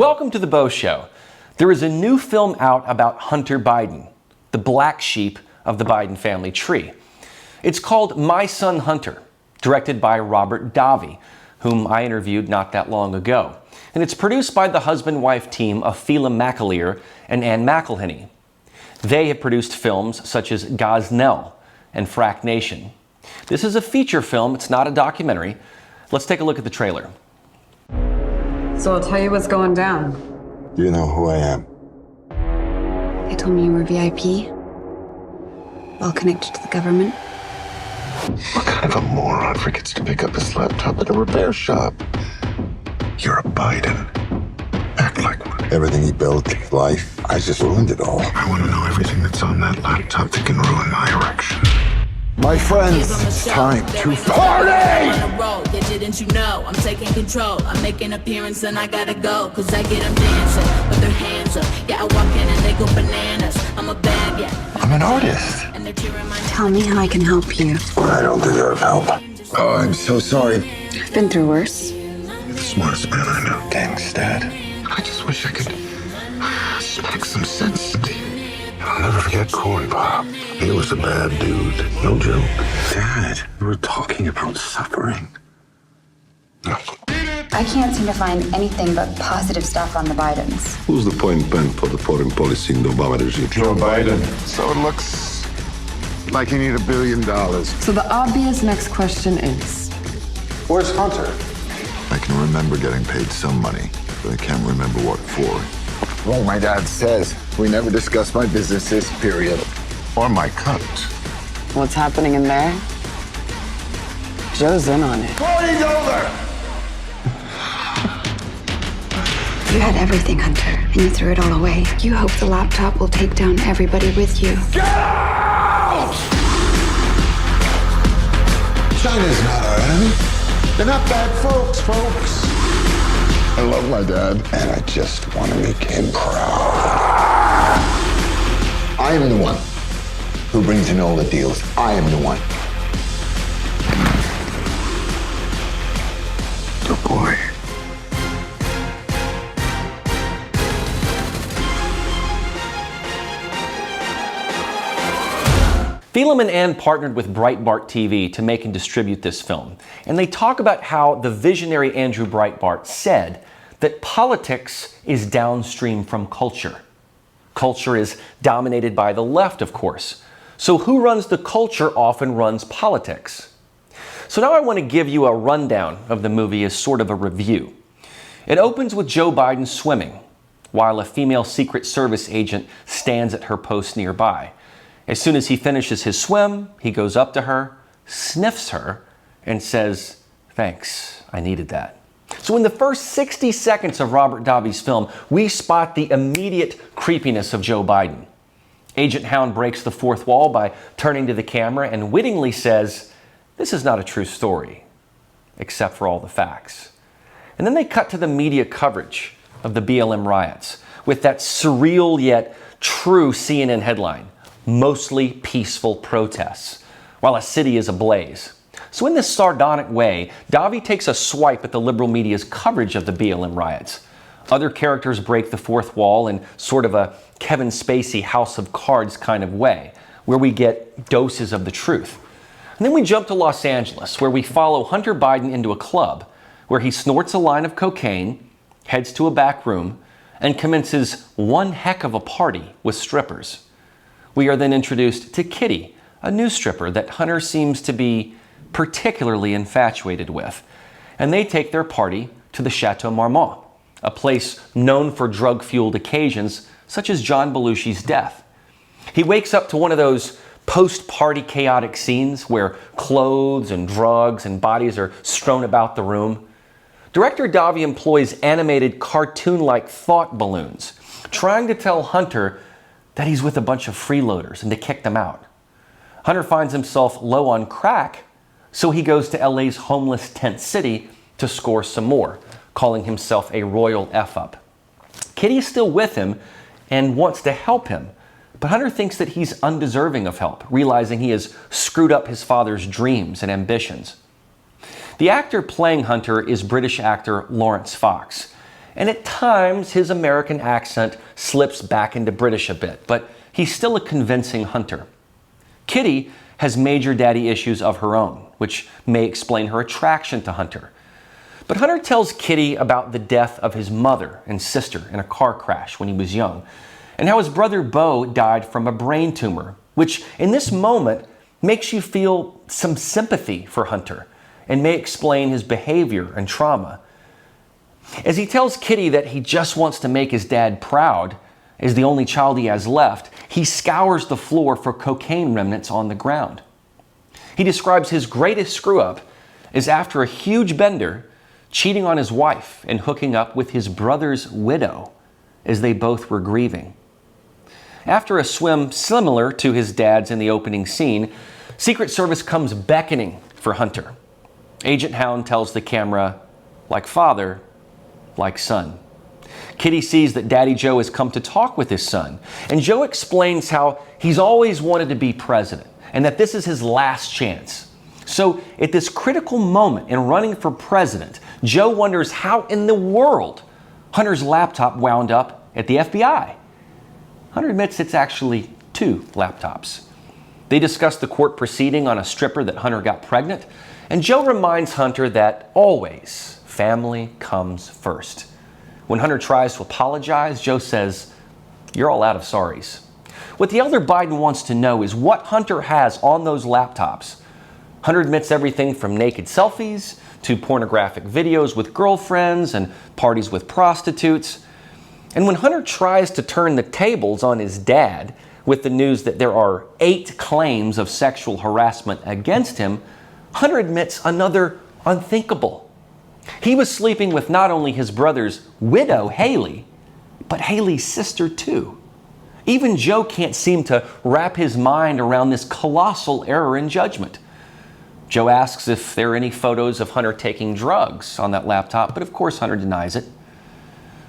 Welcome to the Beau Show. There is a new film out about Hunter Biden, the black sheep of the Biden family tree. It's called My Son Hunter, directed by Robert Davi, whom I interviewed not that long ago. And it's produced by the husband-wife team of Phelim McAleer and Ann McElhenney. They have produced films such as Gosnell and Frack Nation. This is a feature film, it's not a documentary. Let's take a look at the trailer. So I'll tell you what's going down. You know who I am. They told me you were VIP. Well connected to the government. What kind of a moron forgets to pick up his laptop at a repair shop? You're a Biden. Act like one. Everything he built, his life, I just ruined it all. I want to know everything that's on that laptop that can ruin my erection. My friends, it's time to party! Yeah, didn't you know? I'm taking control. I make an appearance and I gotta go. Cause I get them dancing with their hands up. Yeah, I walk in and they go bananas. I'm a bad, yeah. I'm an artist. And they're cheering my Tell me how I can help you. I don't deserve help. Oh, I'm so sorry. I've been through worse. You're the smartest man I know. Thanks, Dad. I just wish I could speak some sense into you. I'll never forget Corn Pop. He was a bad dude. No joke. Dad, we were talking about suffering. No. I can't seem to find anything but positive stuff on the Bidens. Who's the point man for the foreign policy in the Obama regime? Joe Biden. So it looks like he need $1 billion. So the obvious next question is, Where's Hunter? I can remember getting paid some money, but I can't remember what for. Well, my dad says we never discuss my businesses, period. Or my cut. what's happening in there? Joe's in on it. Party's over! You had everything, Hunter, and you threw it all away. You hope the laptop will take down everybody with you. Get out! China's not our enemy. They're not bad folks. I love my dad, and I just want to make him proud. I am the one who brings in all the deals. I am the one. Good boy. Phelim and Ann partnered with Breitbart TV to make and distribute this film. And they talk about how the visionary Andrew Breitbart said that politics is downstream from culture. Culture is dominated by the left, of course. So who runs the culture often runs politics. So now I want to give you a rundown of the movie as sort of a review. It opens with Joe Biden swimming, while a female Secret Service agent stands at her post nearby. As soon as he finishes his swim, he goes up to her, sniffs her, and says, "Thanks, I needed that." So in the first 60 seconds of Robert Davi's film, we spot the immediate creepiness of Joe Biden. Agent Hound breaks the fourth wall by turning to the camera and wittingly says, "This is not a true story, except for all the facts." And then they cut to the media coverage of the BLM riots with that surreal yet true CNN headline, "Mostly peaceful protests," while a city is ablaze. So in this sardonic way, Davi takes a swipe at the liberal media's coverage of the BLM riots. Other characters break the fourth wall in sort of a Kevin Spacey House of Cards kind of way, where we get doses of the truth. And then we jump to Los Angeles, where we follow Hunter Biden into a club, where he snorts a line of cocaine, heads to a back room, and commences one heck of a party with strippers. We are then introduced to Kitty, a new stripper that Hunter seems to be particularly infatuated with. And they take their party to the Chateau Marmont, a place known for drug-fueled occasions such as John Belushi's death. He wakes up to one of those post-party chaotic scenes where clothes and drugs and bodies are strewn about the room. Director Davi employs animated cartoon-like thought balloons, trying to tell Hunter that he's with a bunch of freeloaders and to kick them out. Hunter finds himself low on crack, so he goes to LA's homeless tent city to score some more, calling himself a royal F-up. Kitty is still with him and wants to help him, but Hunter thinks that he's undeserving of help, realizing he has screwed up his father's dreams and ambitions. The actor playing Hunter is British actor Lawrence Fox, and at times his American accent slips back into British a bit, but he's still a convincing Hunter. Kitty has major daddy issues of her own, which may explain her attraction to Hunter. But Hunter tells Kitty about the death of his mother and sister in a car crash when he was young, and how his brother Beau died from a brain tumor, which in this moment makes you feel some sympathy for Hunter and may explain his behavior and trauma. As he tells Kitty that he just wants to make his dad proud, as the only child he has left, he scours the floor for cocaine remnants on the ground. He describes his greatest screw-up as after a huge bender, cheating on his wife and hooking up with his brother's widow as they both were grieving. After a swim similar to his dad's in the opening scene, Secret Service comes beckoning for Hunter. Agent Hound tells the camera, like father, like son. Kitty sees that Daddy Joe has come to talk with his son, and Joe explains how he's always wanted to be president and that this is his last chance. So at this critical moment in running for president, Joe wonders how in the world Hunter's laptop wound up at the FBI. Hunter admits it's actually 2 laptops. They discuss the court proceeding on a stripper that Hunter got pregnant, and Joe reminds Hunter that always family comes first. When Hunter tries to apologize, Joe says, "You're all out of sorries." What the elder Biden wants to know is what Hunter has on those laptops. Hunter admits everything from naked selfies to pornographic videos with girlfriends and parties with prostitutes. And when Hunter tries to turn the tables on his dad with the news that there are 8 claims of sexual harassment against him, Hunter admits another unthinkable. He was sleeping with not only his brother's widow, Haley, but Haley's sister too. Even Joe can't seem to wrap his mind around this colossal error in judgment. Joe asks if there are any photos of Hunter taking drugs on that laptop, but of course Hunter denies it.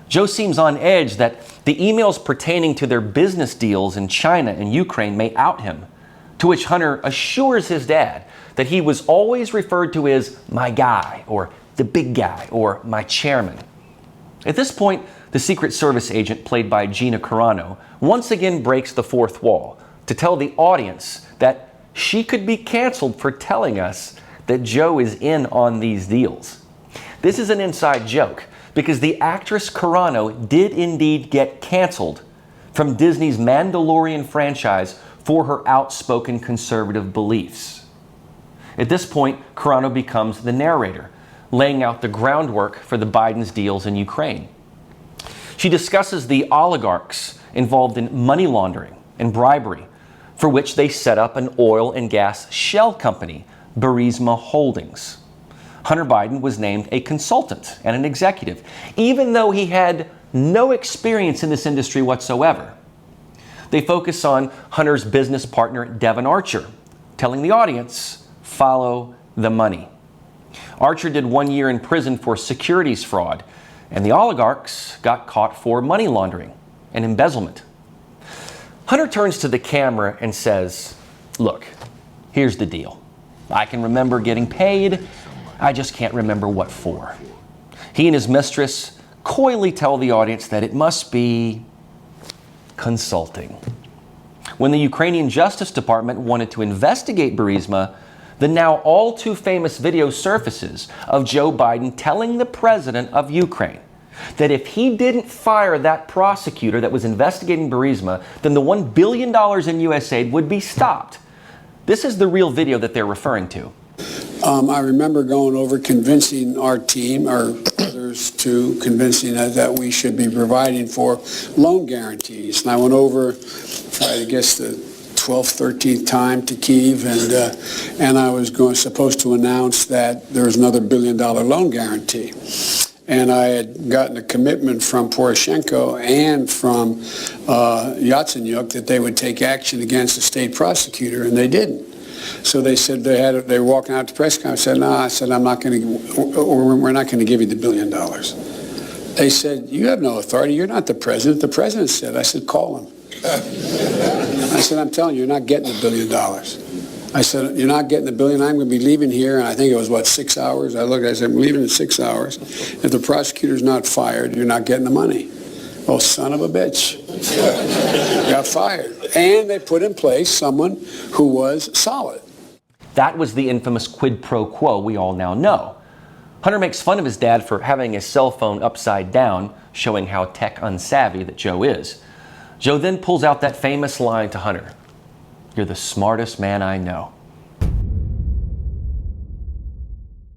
Joe seems on edge that the emails pertaining to their business deals in China and Ukraine may out him, to which Hunter assures his dad that he was always referred to as my guy, or the big guy, or my chairman. At this point, the Secret Service agent, played by Gina Carano, once again breaks the fourth wall to tell the audience that she could be canceled for telling us that Joe is in on these deals. This is an inside joke because the actress Carano did indeed get canceled from Disney's Mandalorian franchise for her outspoken conservative beliefs. At this point, Carano becomes the narrator, laying out the groundwork for the Biden's deals in Ukraine. She discusses the oligarchs involved in money laundering and bribery, for which they set up an oil and gas shell company, Burisma Holdings. Hunter Biden was named a consultant and an executive, even though he had no experience in this industry whatsoever. They focus on Hunter's business partner, Devon Archer, telling the audience, follow the money. Archer did 1 year in prison for securities fraud, and the oligarchs got caught for money laundering and embezzlement. Hunter turns to the camera and says, look, here's the deal. I can remember getting paid, I just can't remember what for. He and his mistress coyly tell the audience that it must be consulting. When the Ukrainian Justice Department wanted to investigate Burisma, the now all too famous video surfaces of Joe Biden telling the president of Ukraine that if he didn't fire that prosecutor that was investigating Burisma, then the $1 billion in U.S. aid would be stopped. This is the real video that they're referring to. I remember going over convincing our team, or others, to convincing that we should be providing for loan guarantees. And I went over, I guess, the 12th, 13th time to Kyiv, and I was supposed to announce that there was another $1 billion loan guarantee. And I had gotten a commitment from Poroshenko and from Yatsenyuk that they would take action against the state prosecutor, and they didn't. So they said they were walking out to press conference. I said, no, I said, we're not going to give you the $1 billion. They said, you have no authority. You're not the president. The president said. I said, call him. I said, I'm telling you, you're not getting the $1 billion. I said, you're not getting the billion. I'm going to be leaving here. And I think it was, 6 hours? I looked, I said, I'm leaving in 6 hours. If the prosecutor's not fired, you're not getting the money. Oh, son of a bitch. Got fired. And they put in place someone who was solid. That was the infamous quid pro quo we all now know. Hunter makes fun of his dad for having his cell phone upside down, showing how tech unsavvy that Joe is. Joe then pulls out that famous line to Hunter, "You're the smartest man I know."